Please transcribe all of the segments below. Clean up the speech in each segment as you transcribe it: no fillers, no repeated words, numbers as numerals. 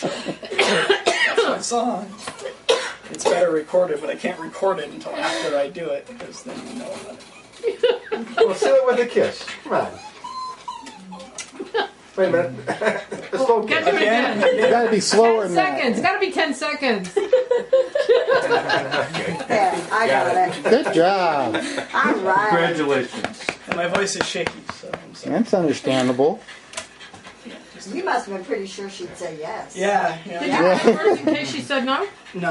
That's my song. It's better recorded, but I can't record it until after I do it, because then you know about it. Well, seal it with a kiss. Come on. Wait a minute. Slow Get kiss. to it again. You gotta be slower 10 than that. seconds. Got to be 10 seconds. There, I got it. Good job. All right. Congratulations. And my voice is shaky, so I'm sorry. That's understandable. You must have been pretty sure she'd say yes. Yeah, Did yeah. you write words in case she said no? No.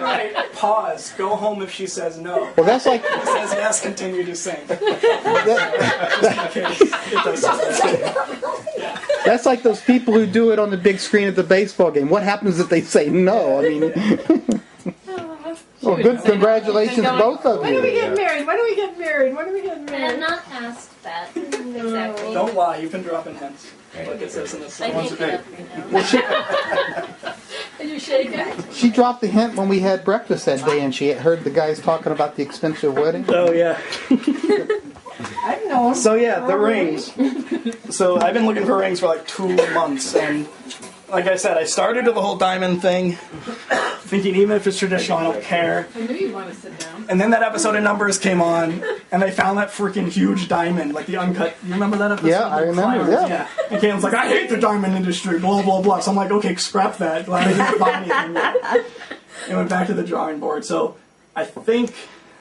Right. Pause. Go home if she says no. Well, that's like If she says yes, continue to sing. that, Just in case it doesn't. that's like those people who do it on the big screen at the baseball game. What happens if they say no? I mean, well, good. Congratulations, both of When do we you. get married? When do we get married? When do we get I have married? not asked that exactly. Don't lie. You've been dropping hints. Like it says in the I song. make it up right now. Are you shaking? She dropped the hint when we had breakfast that day, and she had heard the guys talking about the expensive wedding. Oh, yeah. I know. So, yeah, the rings. So, I've been looking for rings for like 2 months, and like I said, I started with the whole diamond thing, thinking even if it's traditional, I don't care. I knew you'd want to sit down. And then that episode of Numbers came on, and they found that freaking huge diamond, like the uncut. You remember that episode? Yeah, I The remember, climbers, yeah. And Caitlin's like, I hate the diamond industry, blah, blah, blah. So I'm like, okay, scrap that. Glad I didn't buy anything yet. And went back to the drawing board. So I think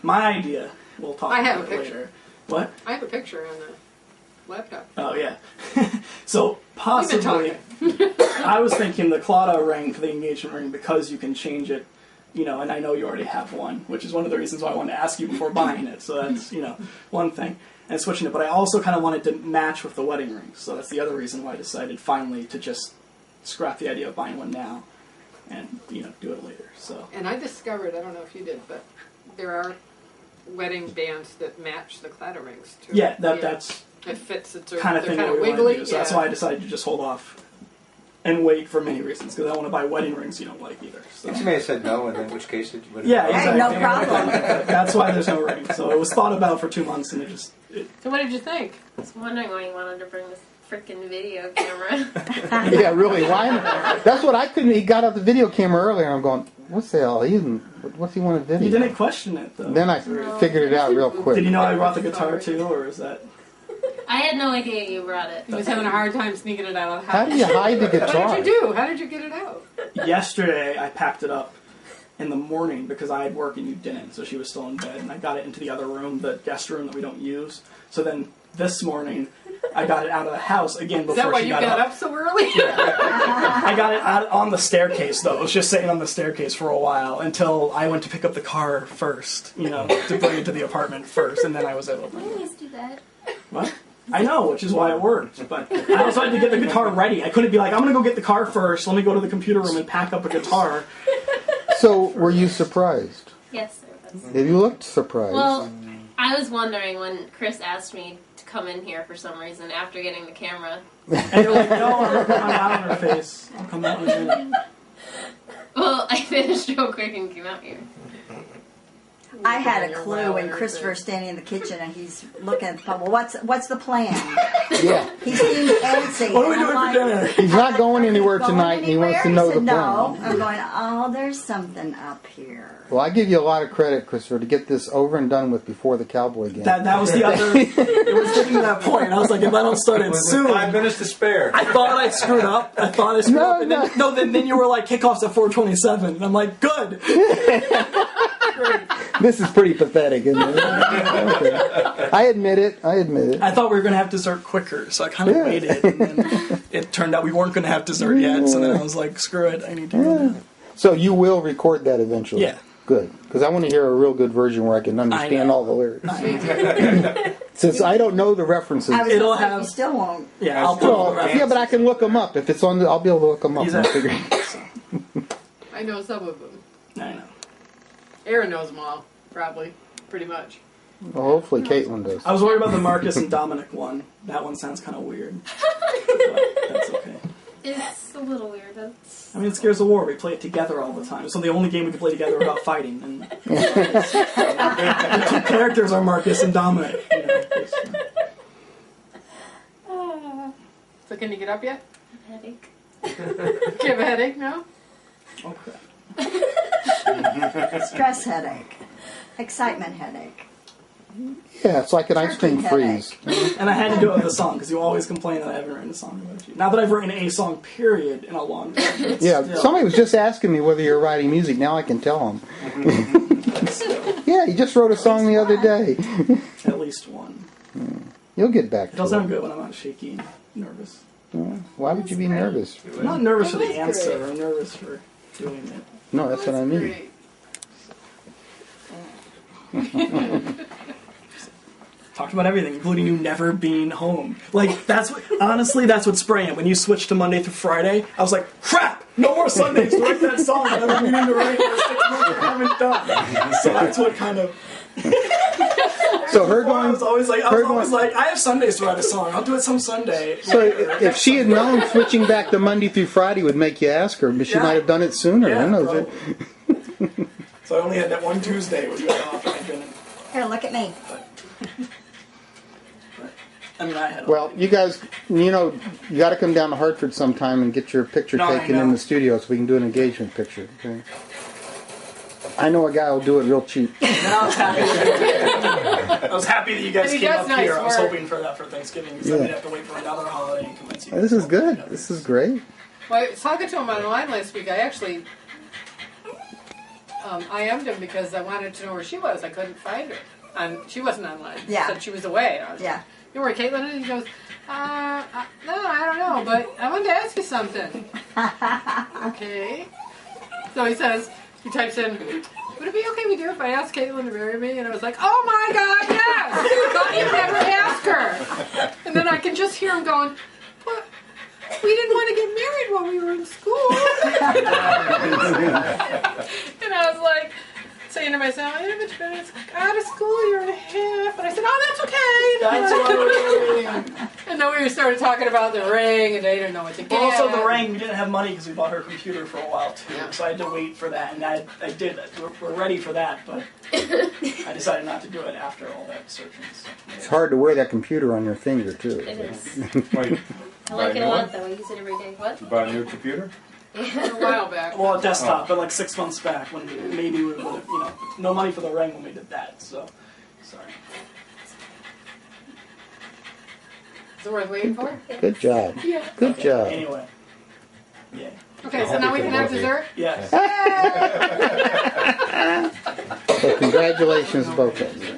my idea, we'll talk I have about a it picture. later. What? I have a picture on the laptop. Oh, yeah. So possibly, talking. I was thinking the Claudia ring for the engagement ring, because you can change it, you know, and I know you already have one, which is one of the reasons why I wanted to ask you before buying it. So that's, you know, one thing. And switching it. But I also kind of wanted to match with the wedding ring. So that's the other reason why I decided finally to just scrap the idea of buying one now and, you know, do it later. So And I discovered, I don't know if you did, but there are wedding bands that match the clatter rings too. yeah, that's It fits. It's kind of they're thing kind that of we want to wiggly. do. So that's why I decided to just hold off and wait for many reasons, because I want to buy wedding rings you don't like either. So. She may have said no, and in which case it would have Yeah, Hey, exactly. no problem. That's why there's no ring. So it was thought about for 2 months, and it just... So what did you think? I was wondering why you wanted to bring this freaking video camera. Yeah, really. Why? That's what I couldn't. He got out the video camera earlier, and I'm going, "What's the hell? What's he want to video?" You didn't question it, though. Then I figured it out real quick. Did you know I brought the guitar, too, or is that... I had no idea you brought it. He was having a hard time sneaking it out of the How house. do you hide the What guitar? did you do? How did you get it out? Yesterday, I packed it up in the morning because I had work and you didn't, so she was still in bed, and I got it into the other room, the guest room that we don't use. So then this morning, I got it out of the house again Is before that why she you got got up. up so early? I got it out on the staircase, though. It was just sitting on the staircase for a while until I went to pick up the car first, you know, to bring it to the apartment first, and then I was able to bring I it. always do that. What? I know, which is why it worked. But I also had to get the guitar ready. I couldn't be like, I'm going to go get the car first. Let me go to the computer room and pack up a guitar. So, were you surprised? Yes, sir. You looked surprised. Well, I was wondering when Chris asked me to come in here for some reason after getting the camera. And you're like, no, I'm going to put my hat on her face. I'll come out in a minute. Well, I finished real quick and came out here. I had a clue when Christopher's standing in the kitchen and he's looking at the phone. Well, what's the plan? yeah. He seemed antsy. What are we and I'm doing for like, dinner? He's not going anywhere "Going tonight, and he wants to anywhere?" know He the said, plan. No. I'm going, oh, there's something up here. Well, I give you a lot of credit, Christopher, to get this over and done with before the Cowboy game. That was the other... It was getting to that point. I was like, if I don't start it With soon... 5 minutes to spare. I thought I screwed up. No, And then, then you were like, kickoff's at 4:27. And I'm like, good. This is pretty pathetic, isn't it? Okay. I admit it. I thought we were going to have dessert quicker, so I kind of Yeah. waited. And then it turned out we weren't going to have dessert yet. So then I was like, screw it. I need to go now. So you will record that eventually? Yeah. Good. Because I want to hear a real good version where I can understand all the lyrics. Since I don't know the references. I was It'll gonna say, have- you still won't. Yeah, I'll put all the Well, yeah, references. but I can look them up. If it's on, I'll be able to look them up. Exactly. And figure- I know some of them. I know. Aaron knows them all, probably, pretty much. Well, hopefully Caitlin does. I was worried about the Marcus and Dominic one. That one sounds kind of weird. But that's okay. It's a little weird. That's... I mean, it's Gears of War. We play it together all the time. So the only game we can play together without fighting. And the two characters are Marcus and Dominic. You know, So can you get up yet? Headache. you have a headache now? Okay. Stress headache. Excitement headache. Yeah, it's like an ice cream Turkey freeze. And I had to do it with a song because you always complain that I haven't written a song about you. Not that I've written a song, period, in a long time. but Yeah, still. somebody was just asking me whether you're writing music. Now I can tell them. Still, Yeah, you just wrote a song the other day. at least one. You'll get back It to does it. sound good when I'm not shaky and nervous. Why would you be nervous? I'm not nervous for the That was answer. great. I'm nervous for doing it. No, that's what I mean. Great. Talked about everything, including you never being home. Like, that's what, honestly, that's what's spraying it. When you switched to Monday through Friday, I was like, crap! No more Sundays to write that song that I've been meaning to write for 6 months and haven't done. So that's what kind of. So her I going. was always like, her going- I have Sundays to write a song. I'll do it some Sunday. So if she had known switching back to Monday through Friday would make you ask her, but she Yeah. might have done it sooner. Yeah, Who knows? probably. So I only had that one Tuesday where you got off and I couldn't. Here, look at me. I mean, I had. Well, you guys, you know, you got to come down to Hartford sometime and get your picture No, I taken in know. the studio so we can do an engagement picture. Okay? I know a guy who'll do it real cheap. I was happy. I was happy that you guys And he came does up nice here. I was work. hoping for that for Thanksgiving because Yeah. I didn't have to wait for another holiday and convince you. This is good. This is great. Well, I was talking to him online last week. I actually IM'd him because I wanted to know where she was. I couldn't find her. She wasn't online. She Yeah. said she was away. I was Yeah. You know where Caitlin is? He goes, no, I don't know, but I wanted to ask you something. Okay. So he says, he types in, would it be okay with you if I asked Caitlin to marry me? And I was like, oh my God, yes! Thought you'd never ask her. And then I can just hear him going, but we didn't want to get married when we were in school. And I was like, saying to myself, yeah, but you've been out of school a year and a half. And I said, oh, that's okay. That's what we're doing. And then we started talking about the ring, and they didn't know what to get. But also the ring, we didn't have money because we bought her computer for a while too. Yeah. So I had to wait for that, and I did. We're ready for that, but I decided not to do it after all that searching. It's hard to wear that computer on your finger, too. It is. Wait, I like it a new lot one? though. I use it every day. What? You bought a new computer? A while back. Well, a desktop, but like 6 months back when maybe we would have, no money for the ring when we did that. So, sorry. Is it worth waiting for? Good job. Yeah. Good job. Anyway, yeah, Okay, so now we can have dessert? yes. So congratulations, both of you.